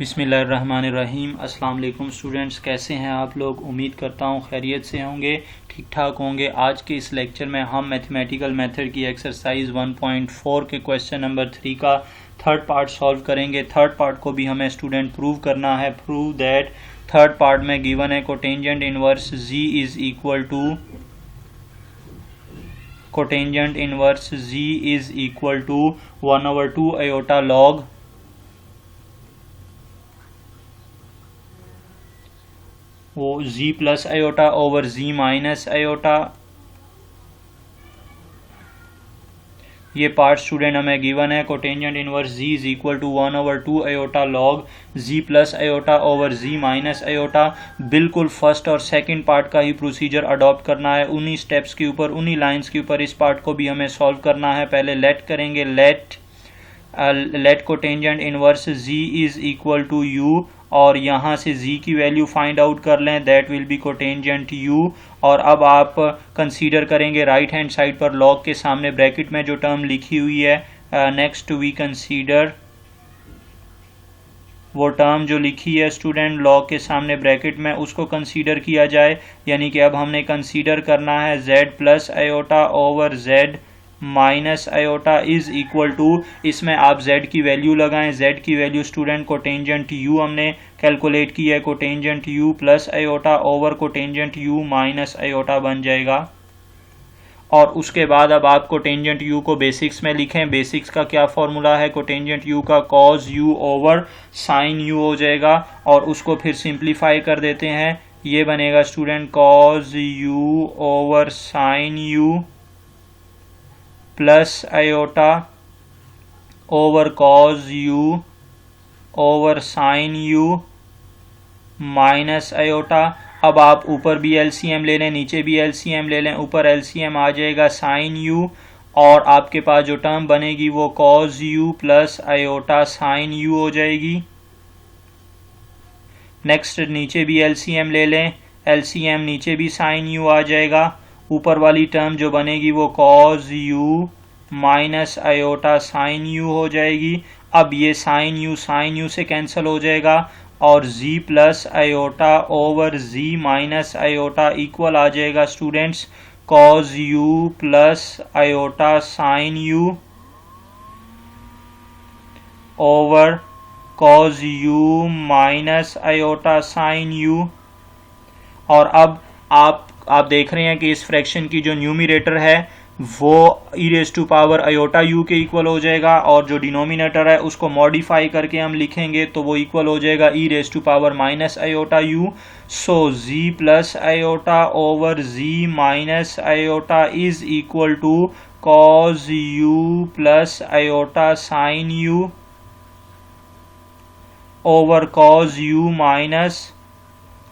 बिस्मिल्लाहिर्रहमानिर्रहीम। अस्सलाम वालेकुम स्टूडेंट्स, कैसे हैं आप लोग। उम्मीद करता हूँ खैरियत से होंगे, ठीक ठाक होंगे। आज के इस लेक्चर में हम मैथमेटिकल मेथड की एक्सरसाइज 1.4 के क्वेश्चन नंबर 3 का थर्ड पार्ट सॉल्व करेंगे। थर्ड पार्ट को भी हमें स्टूडेंट प्रूव करना है। प्रूव दैट थर्ड पार्ट में गिवन है cotangent inverse Z is equal to cotangent inverse Z is equal to 1/2 iota log वो Z plus iota over Z minus iota. ये पार्ट स्टूडेंट हमें गिवन है। Cotangent inverse Z is equal to 1/2 iota log Z plus iota over Z minus iota. बिल्कुल first और second part का ही procedure adopt करना है। उन्हीं स्टेप्स के ऊपर, उन्हीं लाइंस के ऊपर इस पार्ट को भी हमें सॉल्व करना है। पहले लेट करेंगे। Let cotangent inverse Z is equal to U, और यहाँ से z की वैल्यू फाइंड आउट कर लें। That will B cotangent u। और अब आप कंसीडर करेंगे राइट हैंड साइड पर लॉग के सामने ब्रैकेट में जो टर्म लिखी हुई है, नेक्स्ट वी कंसीडर वो टर्म जो लिखी है स्टूडेंट लॉग के सामने ब्रैकेट में, उसको कंसीडर किया जाए। यानी कि अब हमने कंसीडर करना है z plus iota over z minus iota is equal to, इसमें आप z की वैल्यू लगाएं। z की वैल्यू स्टूडेंट कोटेंजेंट u हमने कैलकुलेट की है। Cotangent u plus iota over cotangent u minus iota बन जाएगा। और उसके बाद अब आप कोटेंजेंट u को बेसिक्स में लिखें। बेसिक्स का क्या फॉर्मूला है कोटेंजेंट u का, cos u over sine u हो जाएगा। और उसको फिर सिंप्लीफाई कर देते हैं। ये बनेगा student cos u over sine u plus iota over cos u over sine u minus iota. अब आप ऊपर भी एलसीएम ले लें, नीचे भी एलसीएम ले लें। ऊपर एलसीएम आ जाएगा साइन u, और आपके पास जो टर्म बनेगी वो cause u plus iota sine u हो जाएगी। नेक्स्ट नीचे भी एलसीएम ले लें, एलसीएम नीचे भी साइन u आ जाएगा। ऊपर वाली टर्म जो बनेगी वो cause u minus iota sine u हो जाएगी। अब ये साइन u से कैंसिल हो जाएगा, और z plus iota over z minus iota equal आ जाएगा students cos u plus iota sine u over cos u minus iota sine u। और अब आप देख रहे हैं कि इस फ्रैक्शन की जो न्यूमिरेटर है वो e raise to power iota u के इक्वल हो जाएगा, और जो डिनोमिनेटर है उसको मॉडिफाई करके हम लिखेंगे तो वो इक्वल हो जाएगा e raise to power minus iota u। So z plus iota over z minus iota is equal to cos u plus iota sine u over cos u minus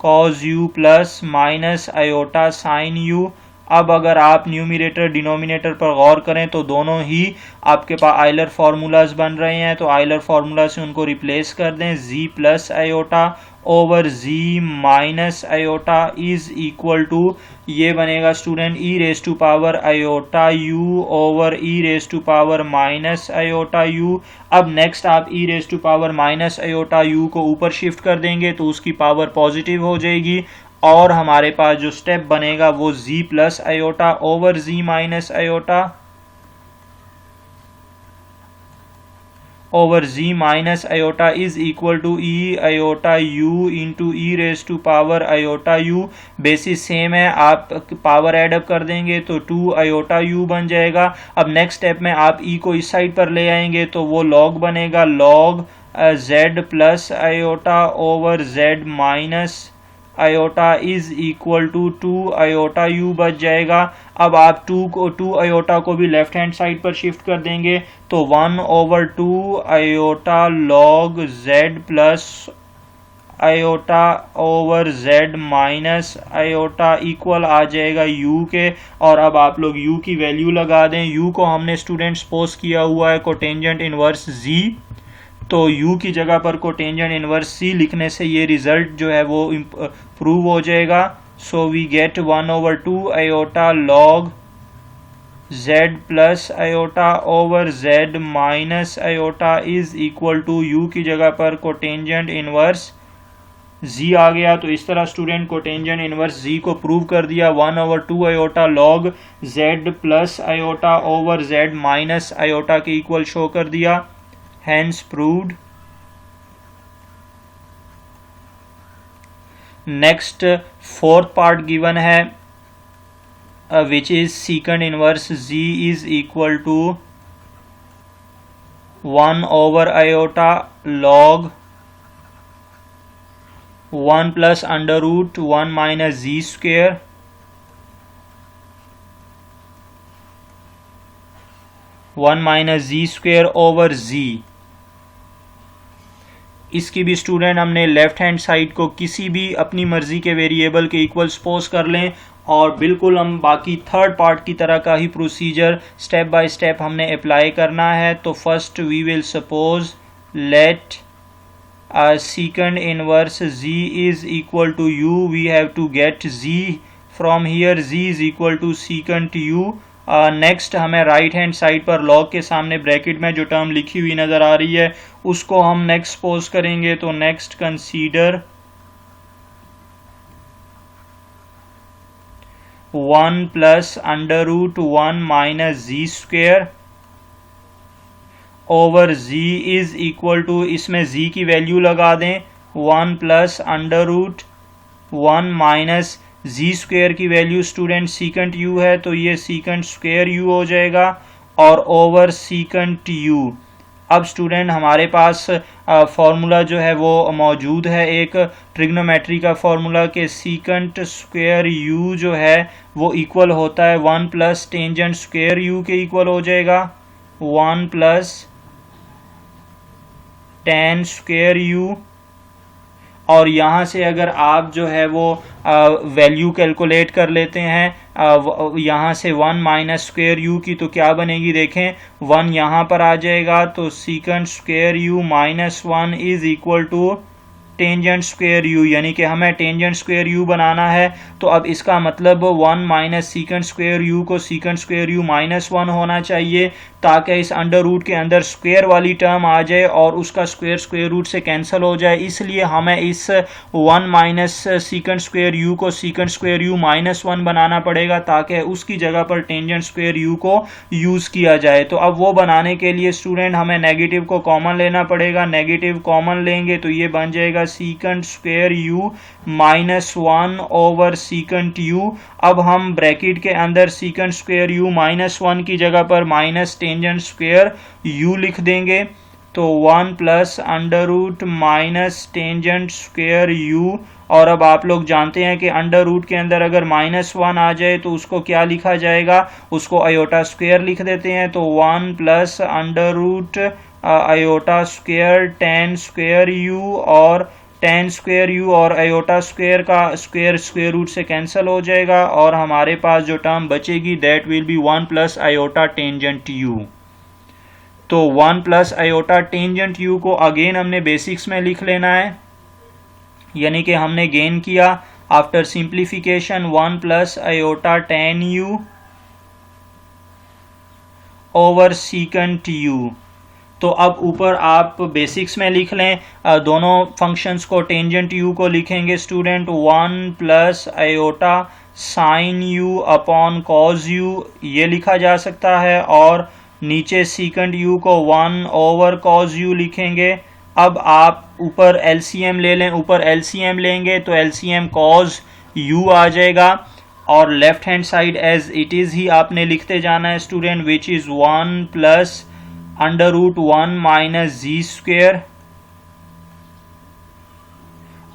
cos u plus minus iota sine u। अब अगर आप numerator denominator पर गौर करें तो दोनों ही आपके पास Euler formulas बन रहे हैं, तो आइलर फार्मूला से उनको रिप्लेस कर दें। z plus iota over z minus iota is equal to, ये बनेगा student e raise to power iota u over e raise to power minus iota u। अब नेक्स्ट आप e raise to power minus iota u को ऊपर shift कर देंगे तो उसकी पावर पॉजिटिव हो जाएगी, और हमारे पास जो स्टेप बनेगा वो z plus iota over z minus iota over z minus iota is equal to e iota u into e raise to power iota u। Basis same है, आप पावर एड अप कर देंगे तो 2 आयोटा u बन जाएगा। अब next step में आप e को इस साइड पर ले आएंगे तो वो लॉग बनेगा, log z plus iota over z minus iota is equal to 2 iota u बच जाएगा। अब आप 2 आयोटा को भी लेफ्ट हैंड साइड पर शिफ्ट कर देंगे तो 1/2 iota log z plus iota over z minus iota equal आ जाएगा u के। और अब आप लोग u की वैल्यू लगा दें। u को हमने स्टूडेंट सपोज किया हुआ है कोटेंजेंट इनवर्स z, तो u की जगह पर कोटेंजेंट इनवर्स c लिखने से ये रिजल्ट जो है वो प्रूव हो जाएगा। So we get 1/2 iota log z plus iota over z minus iota is equal to u की जगह पर कोटेंजेंट इनवर्स z आ गया। तो इस तरह स्टूडेंट कोटेंजेंट इनवर्स z को प्रूव कर दिया। 1/2 iota log z plus iota over z minus iota के इक्वल शो कर दिया। Hence proved. Next fourth part given है which is secant inverse z is equal to 1 over iota log 1 plus under root 1 minus z square over z। इसकी भी student हमने left hand side को किसी भी अपनी मर्जी के वेरिएबल के इक्वल सपोज कर लें और बिल्कुल हम बाकी थर्ड पार्ट की तरह का ही प्रोसीजर स्टेप बाय स्टेप हमने अप्लाई करना है। तो first we will suppose let secant inverse z is equal to u, we have to get z from here, z is equal to secant u। Next हमें right hand side पर log के सामने bracket में जो term लिखी हुई नज़र आ रही है उसको हम नेक्स्ट सपोज करेंगे। तो next consider 1 plus under root 1 minus G square over z is equal to, इसमें z की वैल्यू लगा दें 1 plus under root 1 minus G square की वैल्यू स्टूडेंट सीकेंट u है तो ये सीकेंट स्क्वेयर u हो जाएगा और ओवर सीकेंट u। अब स्टूडेंट हमारे पास फार्मूला जो है वो मौजूद है, एक ट्रिग्नोमेट्री का फार्मूला के सीकेंट स्क्वेयर u जो है वो इक्वल होता है 1 प्लस टेंजेंट स्क्वेयर u के इक्वल हो जाएगा 1 प्लस tan स्क्वेयर u। और यहाँ से अगर आप जो है वो वैल्यू कैलकुलेट कर लेते हैं यहाँ से 1 माइनस स्क्वेयर u की तो क्या बनेगी देखें 1 यहाँ पर आ जाएगा तो secant square u minus 1 is equal to tangent square u, यानी कि हमें टेंजेंट स्क्वेयर u बनाना है। तो अब इसका मतलब 1 माइनस सीकेंट स्क्वेयर u को सीकेंट स्क्वेयर u माइनस 1 होना चाहिए ताकि इस अंडर रूट के अंदर स्क्वेयर वाली टर्म आ जाए और उसका स्क्वेयर स्क्वेयर रूट से कैंसिल हो जाए। इसलिए हमें इस 1 माइनस सीकेंट स्क्वेयर u को सीकेंट स्क्वेयर u माइनस 1 बनाना पड़ेगा ताकि उसकी जगह पर टेंजेंट स्क्वेयर u को यूज़ किया जाए। तो अब वो बनाने के लिए स्टूडेंट हमें नेगेटिव को कॉमन लेना पड़ेगा। नेगेटिव कॉमन लेंगे तो ये बन जाएगा secant square u minus 1 over secant u। अब हम ब्रैकेट के अंदर सीकेंट स्क्वेयर u माइनस 1 की जगह पर माइनस टेंजेंट स्क्वेयर u लिख देंगे तो 1 plus under root minus tangent square u। और अब आप लोग जानते हैं कि अंडर रूट के अंदर अगर माइनस 1 आ जाए तो उसको क्या लिखा जाएगा, उसको आयोटा स्क्वेयर लिख देते हैं। तो 1 plus under root iota square tan square u और tan स्क्वेयर u और आयोटा स्क्वेयर का स्क्वेयर स्क्वेयर रूट से कैंसिल हो जाएगा और हमारे पास जो टर्म बचेगी that will be 1 plus iota tangent u। तो 1 प्लस आयोटा टेंजेंट u को अगेन हमने बेसिक्स में लिख लेना है, यानी कि हमने गेन किया after simplification 1 plus iota tan u over secant u। तो अब ऊपर आप बेसिक्स में लिख लें, दोनों फंक्शंस को टेंजेंट u को लिखेंगे student 1 plus iota sine u upon cos u, ये लिखा जा सकता है और नीचे सीकेंट u को 1 ओवर कॉज u लिखेंगे। अब आप ऊपर एलसीएम ले लें, ऊपर एलसीएम लेंगे तो एलसीएम कॉज u आ जाएगा और left hand side as it is ही आपने लिखते जाना है student, which is 1 plus under root 1 minus G square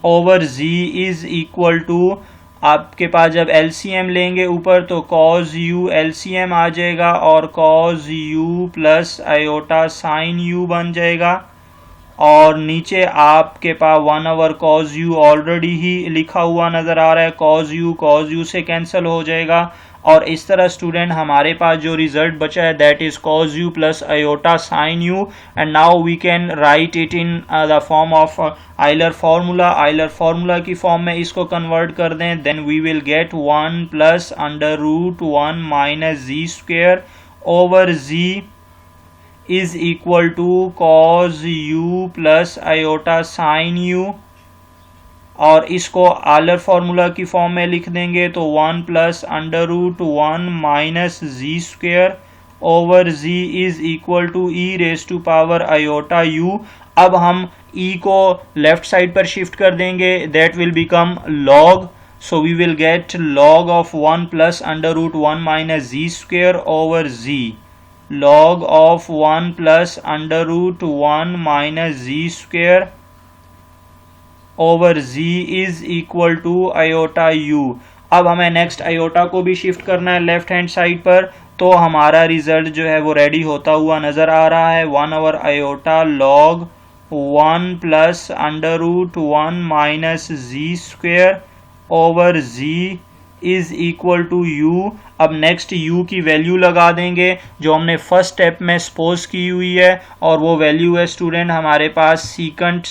over z is equal to, आपके पास जब एलसीएम लेंगे ऊपर तो cos u एलसीएम आ जाएगा और cos u plus iota sine u बन जाएगा और नीचे आपके पास 1 ओवर cos u ऑलरेडी ही लिखा हुआ नज़र आ रहा है, cos u से कैंसिल हो जाएगा और इस तरह स्टूडेंट हमारे पास जो रिजल्ट बचा है that is cos u plus iota sin u, and now we can write it in the form of Euler formula की फॉर्म में इसको कन्वर्ट कर दें, then we will get 1 plus under root 1 minus G square over G is equal to cos u plus iota sin u, और इसको आलर formula की form में लिख देंगे तो 1 plus under root 1 minus G square over G is equal to E raise to power iota U. अब हम ई को लेफ्ट साइड पर शिफ्ट कर देंगे, that will become log, so we will get log of 1 plus under root 1 minus G square over G, log of 1 plus under root 1 minus G square over z is equal to iota u। अब हमें next iota को भी shift करना है left hand side पर, तो हमारा result जो है वो रेडी होता हुआ नजर आ रहा है 1 over iota log 1 plus under root 1 minus G square over z is equal to u। अब नेक्स्ट u की वैल्यू लगा देंगे जो हमने फर्स्ट स्टेप में सपोज की हुई है, और वो वैल्यू है स्टूडेंट हमारे पास सीकंट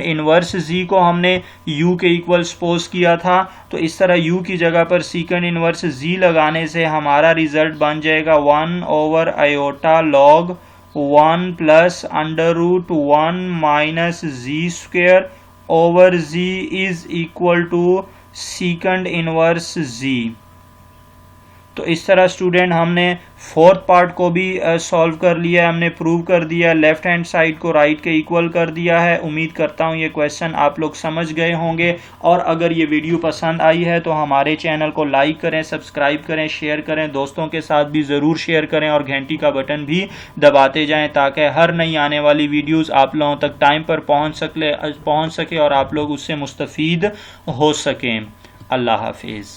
इनवर्स z को हमने u के इक्वल सपोज किया था, तो इस तरह u की जगह पर सीकंट इनवर्स z लगाने से हमारा रिजल्ट बन जाएगा 1 over iota log 1 plus under root 1 minus G square over z is equal to secant inverse z। तो इस तरह स्टूडेंट हमने फोर्थ पार्ट को भी सॉल्व कर लिया है, हमने प्रूव कर दिया, लेफ्ट हैंड साइड को राइट के इक्वल कर दिया है। उम्मीद करता हूँ ये क्वेश्चन आप लोग समझ गए होंगे, और अगर ये वीडियो पसंद आई है तो हमारे चैनल को लाइक करें, सब्सक्राइब करें, शेयर करें, दोस्तों के साथ भी ज़रूर शेयर करें, और घंटी का बटन भी दबाते जाएँ ताकि हर नई आने वाली वीडियोज़ आप लोगों तक टाइम पर पहुँच सके और आप लोग उससे मुस्तफ़ीद हो सकें। अल्लाह हाफिज़।